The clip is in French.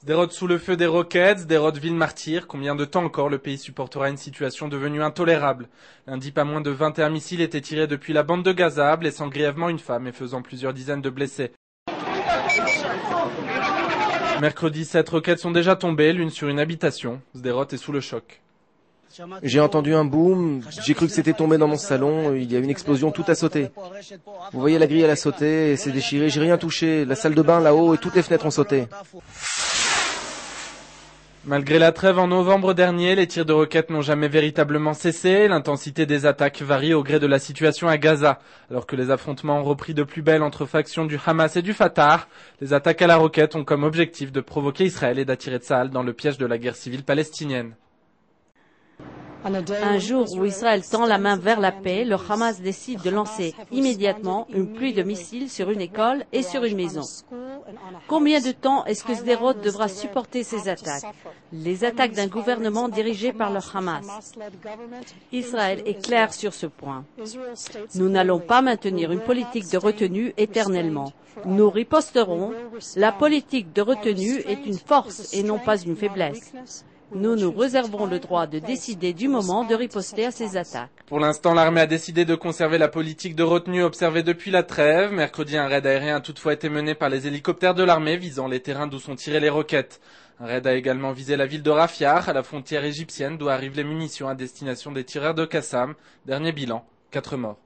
Sderot sous le feu des roquettes, Sderot ville martyre. Combien de temps encore le pays supportera une situation devenue intolérable? Lundi, pas moins de 21 missiles étaient tirés depuis la bande de Gaza, blessant grièvement une femme et faisant plusieurs dizaines de blessés. Mercredi, 7 roquettes sont déjà tombées, l'une sur une habitation. Sderot est sous le choc. J'ai entendu un boom, j'ai cru que c'était tombé dans mon salon, il y a une explosion, tout a sauté. Vous voyez, la grille elle a sauté, c'est déchiré, j'ai rien touché, la salle de bain là-haut et toutes les fenêtres ont sauté. Malgré la trêve en novembre dernier, les tirs de roquettes n'ont jamais véritablement cessé. L'intensité des attaques varie au gré de la situation à Gaza. Alors que les affrontements ont repris de plus belle entre factions du Hamas et du Fatah, les attaques à la roquette ont comme objectif de provoquer Israël et d'attirer Tsahal dans le piège de la guerre civile palestinienne. Un jour où Israël tend la main vers la paix, le Hamas décide de lancer immédiatement une pluie de missiles sur une école et sur une maison. Combien de temps est-ce que Sderot devra supporter ces attaques? Les attaques d'un gouvernement dirigé par le Hamas. Israël est clair sur ce point. Nous n'allons pas maintenir une politique de retenue éternellement. Nous riposterons. La politique de retenue est une force et non pas une faiblesse. Nous nous réservons le droit de décider du moment de riposter à ces attaques. Pour l'instant, l'armée a décidé de conserver la politique de retenue observée depuis la trêve. Mercredi, un raid aérien a toutefois été mené par les hélicoptères de l'armée visant les terrains d'où sont tirées les roquettes. Un raid a également visé la ville de Rafia, à la frontière égyptienne, d'où arrivent les munitions à destination des tireurs de Qassam. Dernier bilan, 4 morts.